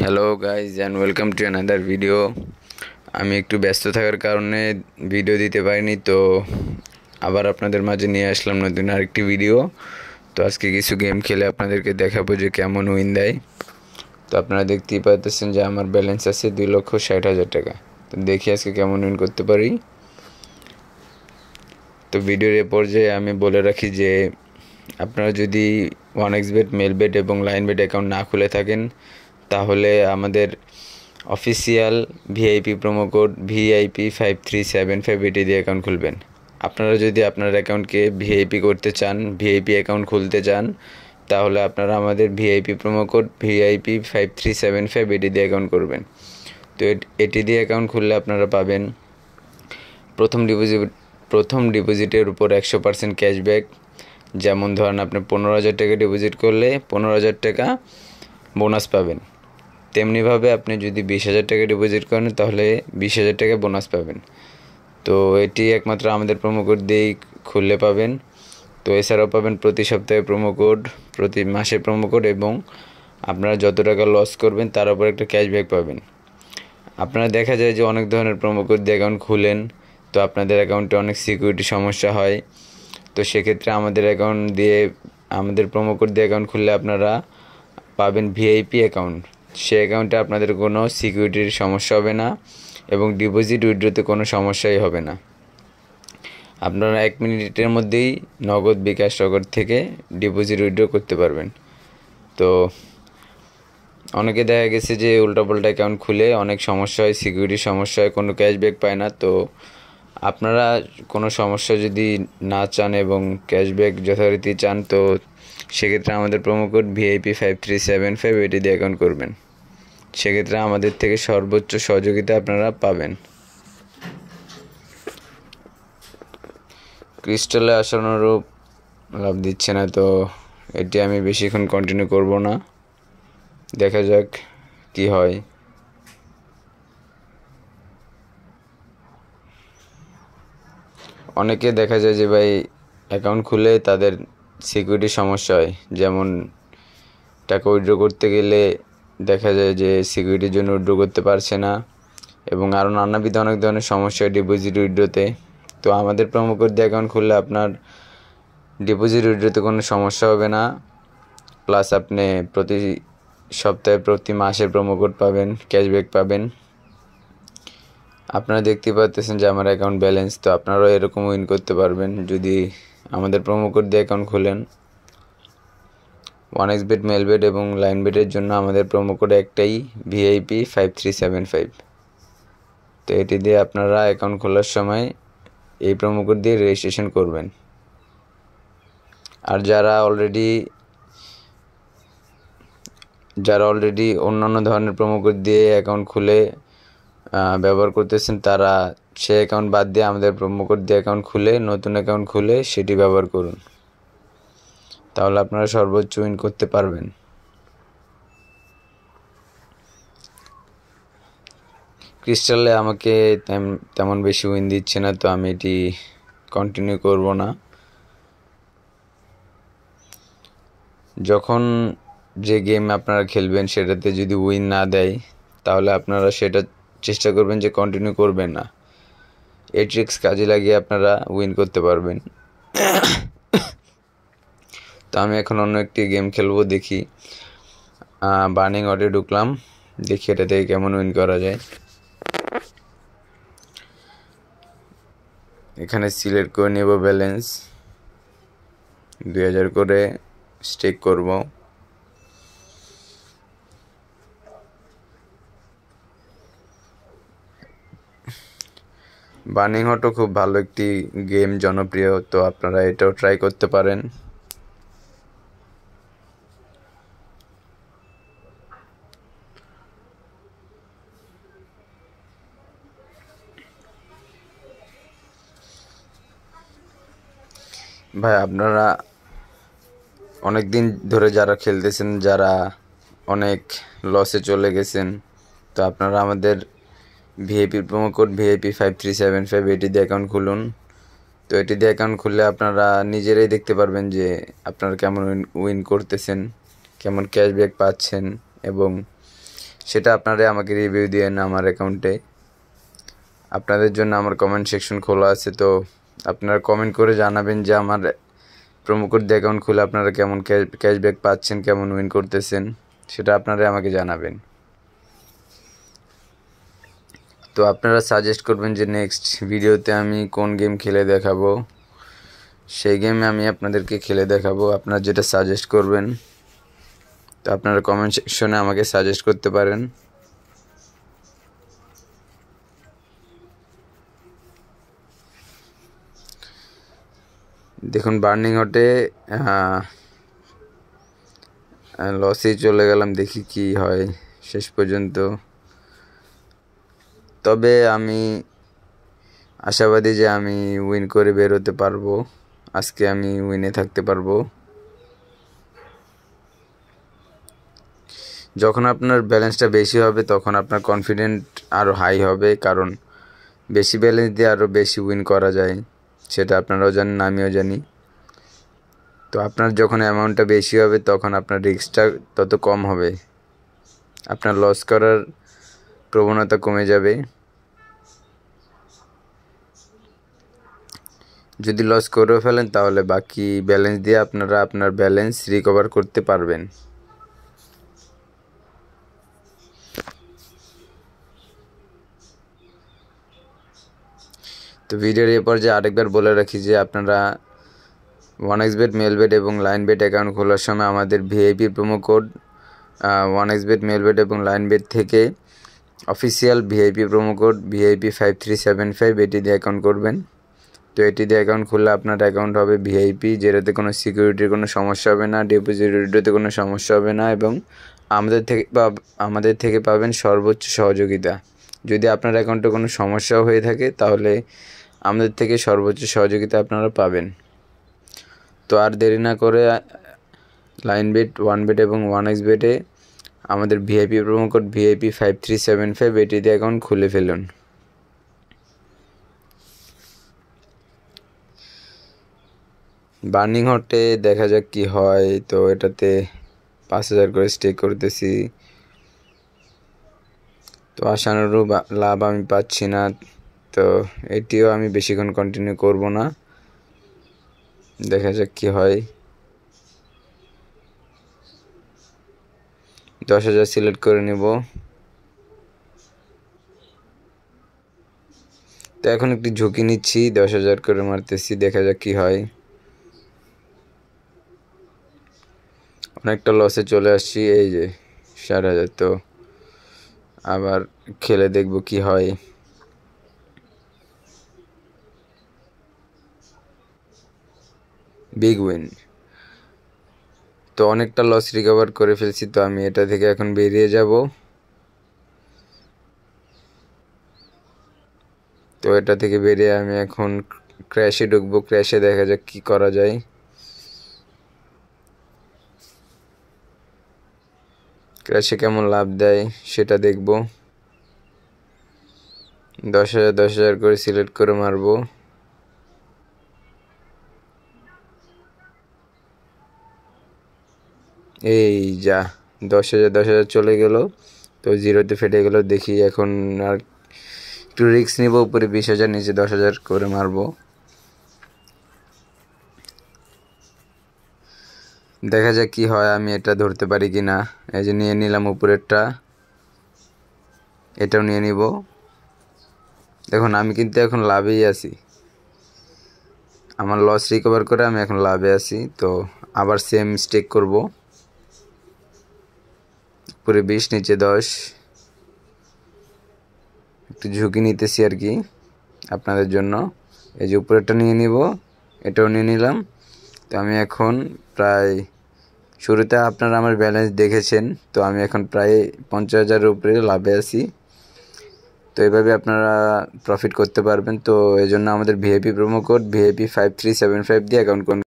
Hello guys and welcome to another video. আমি একটু ব্যস্ত থাকার কারণে ভিডিও দিতে পারিনি, তো আবার আপনাদের মাঝে নিয়ে আসলাম নতুন আরেকটি ভিডিও। তো আজকে কিছু গেম খেলে আপনাদেরকে দেখাবো যে কেমন উইন দেয়। তো আপনারা দেখতেই পাচ্ছেন যে আমার ব্যালেন্স আছে 2,60,000 টাকা। তো দেখি আজকে কেমন উইন করতে পারি। তো ভিডিওর এ পর্যায়ে আমি বলে রাখি যে আপনারা যদি 1xBet, মেলবেট এবং লাইনবেট অ্যাকাউন্ট না খুলে থাকেন তাহলে আমাদের official VIP promo code VIP5375 এটি দিয়ে অ্যাকাউন্ট খুলবেন। আপনারা যদি আপনার অ্যাকাউন্টকে ভিআইপি করতে চান, ভিআইপি অ্যাকাউন্ট খুলতে চান, তাহলে আপনারা আমাদের ভিআইপি প্রোমো কোড VIP5375 এটি দিয়ে অ্যাকাউন্ট করবেন। তো এটি দিয়ে অ্যাকাউন্ট খুললে আপনারা পাবেন প্রথম ডিপোজিটের উপর 100% ক্যাশব্যাক। যেমন ধরেন আপনি 15,000 টাকা ডিপোজিট করলে 15,000 টাকা বোনাস পাবেন। তেমনিভাবে আপনি যদি 20,000 টাকা ডিপোজিট করেন তাহলে 20,000 টাকা বোনাস পাবেন। তো এটি একমাত্র আমাদের প্রোমো কোড দিয়েই খুললে পাবেন। তো এছাড়াও পাবেন প্রতি সপ্তাহে প্রোমো কোড, প্রতি মাসে প্রোমো কোড, এবং আপনারা যত টাকা লস করবেন তার উপর একটা ক্যাশব্যাক পাবেন। আপনারা দেখা যায় যে অনেক ধরনের প্রোমো কোড দিয়ে অ্যাকাউন্ট খুলেন, তো আপনাদের অ্যাকাউন্টে অনেক সিকিউরিটি সমস্যা হয়। তো সেক্ষেত্রে আমাদের প্রোমো কোড দিয়ে অ্যাকাউন্ট খুললে আপনারা পাবেন ভিআইপি অ্যাকাউন্ট। সেই অ্যাকাউন্টে আপনাদের কোনো সিকিউরিটির সমস্যা হবে না এবং ডিপোজিট উইথড্রোতে কোনো সমস্যাই হবে না। আপনারা 1 মিনিটের মধ্যেই নগদ, বিকাশ, নগদ থেকে ডিপোজিট উইথড্রো করতে পারবেন। তো অনেকে দেখা গেছে যে উল্টাপাল্টা অ্যাকাউন্ট খুলে অনেক সমস্যা হয়, সিকিউরিটির সমস্যা হয়, কোনো ক্যাশব্যাক পায় না। তো আপনারা কোনো সমস্যা যদি না চান এবং ক্যাশব্যাক যথারীতি চান, তো সেক্ষেত্রে আমাদের প্রোমো কোড VIP5375 এটি দিয়ে অ্যাকাউন্ট করবেন। সেক্ষেত্রে আমাদের থেকে সর্বোচ্চ সহযোগিতা আপনারা পাবেন। ক্রিস্টালে আশানুরূপ লাভ দিচ্ছে না, তো এটি আমি বেশিক্ষণ কন্টিনিউ করব না, দেখা যাক কি হয়। অনেকে দেখা যায় যে ভাই অ্যাকাউন্ট খুলে তাদের সিকিউরিটির সমস্যা হয়, যেমন টাকা উইথড্র করতে গেলে দেখা যায় যে সিকিউরিটির জন্য উইথড্র করতে পারছে না, এবং আরও নানাবিধ অনেক ধরনের সমস্যা হয় ডিপোজিট উইথড্রোতে। তো আমাদের প্রোমো কোড দিয়ে অ্যাকাউন্ট খুললে আপনার ডিপোজিট উইথড্রোতে কোনো সমস্যা হবে না, প্লাস আপনি প্রতি সপ্তাহে, প্রতি মাসে প্রোমো কোড পাবেন, ক্যাশব্যাক পাবেন। আপনারা দেখতে পাচ্ছেন যে আমার অ্যাকাউন্ট ব্যালেন্স, তো আপনারাও এরকম উইন করতে পারবেন যদি আমাদের প্রোমো কোড দিয়ে অ্যাকাউন্ট খোলেন। 1xBet, মেলবেট এবং লাইনবেটের জন্য আমাদের প্রোমো কোড একটাই, VIP5375। তো এটি দিয়ে আপনারা অ্যাকাউন্ট খোলার সময় এই প্রোমো কোড দিয়ে রেজিস্ট্রেশন করবেন। আর যারা অলরেডি অন্যান্য ধরনের প্রোমো কোড দিয়ে অ্যাকাউন্ট খুলে ব্যবহার করতেছেন, তারা সেই অ্যাকাউন্ট বাদ দিয়ে আমাদের প্রোমো কোড দিয়ে অ্যাকাউন্ট খুলে, নতুন অ্যাকাউন্ট খুলে সেটি ব্যবহার করুন, তাহলে আপনারা সর্বোচ্চ উইন করতে পারবেন। ক্রিস্টালে আমাকে তেমন বেশি উইন দিচ্ছে না, তো আমি এটি কন্টিনিউ করব না। যখন যে গেম আপনারা খেলবেন সেটাতে যদি উইন না দেয় তাহলে আপনারা সেটা চেষ্টা করবেন যে কন্টিনিউ করবেন না। এই ট্রিক্স কাজে লাগিয়ে আপনারা উইন করতে পারবেন। তো আমি এখন অন্য একটি গেম খেলবো, দেখি। বার্নিং অটে ঢুকলাম, দেখি এটা থেকে কেমন উইন করা যায়। এখানে সিলেক্ট করে নেব ব্যালেন্স, 2,000 করে স্টেক করব। বার্নিং হটও খুব ভালো একটি গেম, জনপ্রিয়, তো আপনারা এটাও ট্রাই করতে পারেন। ভাই আপনারা অনেক দিন ধরে যারা খেলতেছেন, যারা অনেক লসে চলে গেছেন, তো আপনারা আমাদের ভিআইপি প্রোমো কোড VIP5375 এটি দিয়ে অ্যাকাউন্ট খুলুন। তো এটি দিয়ে অ্যাকাউন্ট খুললে আপনারা নিজেরাই দেখতে পারবেন যে আপনারা কেমন উইন করতেছেন, কেমন ক্যাশব্যাক পাচ্ছেন, এবং সেটা আপনারা আমাকে রিভিউ দিয়েন আমার অ্যাকাউন্টে। আপনাদের জন্য আমার কমেন্ট সেকশন খোলা আছে, তো আপনারা কমেন্ট করে জানাবেন যে আমার প্রোমো কোড দিয়ে অ্যাকাউন্ট খুলে আপনারা কেমন ক্যাশব্যাক পাচ্ছেন, কেমন উইন করতেছেন, সেটা আপনারা আমাকে জানাবেন। তো আপনারা সাজেস্ট করবেন যে নেক্সট ভিডিওতে আমি কোন গেম খেলে দেখাবো, সেই গেম আমি আপনাদেরকে খেলে দেখাবো। আপনারা যেটা সাজেস্ট করবেন, তো আপনারা কমেন্ট সেকশনে আমাকে সাজেস্ট করতে পারেন। দেখুন বার্নিং হটে লসেই চলে গেলাম, দেখি কি হয় শেষ পর্যন্ত। তবে আমি আশাবাদী যে আমি উইন করে বের হতে পারবো, আজকে আমি উইনে থাকতে পারবো। যখন আপনার ব্যালেন্সটা বেশি হবে তখন আপনার কনফিডেন্ট আরও হাই হবে, কারণ বেশি ব্যালেন্স দিয়ে আরও বেশি উইন করা যায়, সেটা আপনারাও জানেন, আমিও জানি। তো আপনার যখন অ্যামাউন্টটা বেশি হবে তখন আপনার রিস্কটা তত কম হবে, আপনার লস করার প্রবণতা কমে যাবে। যদি লস করেও ফেলেন তাহলে বাকি ব্যালেন্স দিয়ে আপনারা আপনার ব্যালেন্স রিকভার করতে পারবেন। তো ভিডিওর এ পর্যায়ে আরেকবার বলে রাখি যে আপনারা 1xbet মেলবেট এবং লাইনবেট অ্যাকাউন্ট খোলার সময় আমাদের VIP promo code 1xbet Melbet এবং লাইনবেট থেকে official VIP promo code VIP 5375 এটি দিয়ে অ্যাকাউন্ট করবেন। তো এটি দিয়ে অ্যাকাউন্ট খুললে আপনার অ্যাকাউন্ট হবে ভিআইপি, যেটাতে কোনো সিকিউরিটির কোনো সমস্যা হবে না, ডিপোজিট উইথড্রতে কোনো সমস্যা হবে না, এবং আমাদের থেকে পাবেন সর্বোচ্চ সহযোগিতা। যদি আপনার অ্যাকাউন্টে কোনো সমস্যাও হয়ে থাকে তাহলে আমাদের থেকে সর্বোচ্চ সহযোগিতা আপনারা পাবেন। তো আর দেরি না করে লাইনবেট, ওয়ানবেট এবং 1xbet-এ আমাদের ভিআইপি প্রোমো কোড ভিআইপি 5375 এটি দিয়ে অ্যাকাউন্ট খুলে ফেলুন। বার্নিং হটে দেখা যাক কি হয়। তো এটাতে 5000 করে স্টেক করতেছি, তো আশানুরূপ লাভ আমি পাচ্ছি না, তো এটিও আমি বেশিক্ষণ কন্টিনিউ করব না, দেখা যাক কি হয়। 10,000 সিলেক্ট করে নেব। তো এখন একটি ঝুঁকি নিচ্ছি, 10,000 করে মারতেছি, দেখা যাক কি হয়। অনেকটা লসে চলে আসছি, এই যে 4,000। তো আবার খেলে দেখব কি হয়। Big win. তো অনেকটা লস রিকভার করে ফেলছি, তো আমি এটা থেকে এখন বেরিয়ে যাব। তো এটা থেকে বেরিয়ে আমি এখন ক্র্যাশে ঢুকবো, ক্র্যাশে দেখা যাক কি করা যায়। ক্র্যাশে কেমন লাভ দেয় সেটা দেখব। 10,000 করে সিলেক্ট করে মারবো। এই যা 10,000 চলে গেল, তো জিরোতে ফেটে গেল। দেখি এখন আর একটু রিস্ক নিব, উপরে 20,000, নিচে 10,000 করে মারবো, দেখা যাক কি হয়, আমি এটা ধরতে পারি কি না। এই যে নিয়ে নিলাম উপরেরটা, এটাও নিয়ে নিব। দেখুন আমি কিন্তু এখন লাভেই আছি, আমার লস রিকভার করে আমি এখন লাভে আছি। তো আবার সেম স্টেক করব, উপরে 20, নিচে 10, একটু ঝুঁকি নিতেছি আর কি আপনাদের জন্য। এই যে উপরেরটা নিয়ে নিব, এটাও নিয়ে নিলাম। তো আমি এখন প্রায়, শুরুতে আপনারা আমার ব্যালেন্স দেখেছেন, তো আমি এখন প্রায় 50,000-এর উপরে লাভে আছি। তো এইভাবে আপনারা প্রফিট করতে পারবেন। তো এই জন্য আমাদের ভিআইপি প্রোমো কোড ভিআইপি 5375 দিয়ে অ্যাকাউন্ট করুন।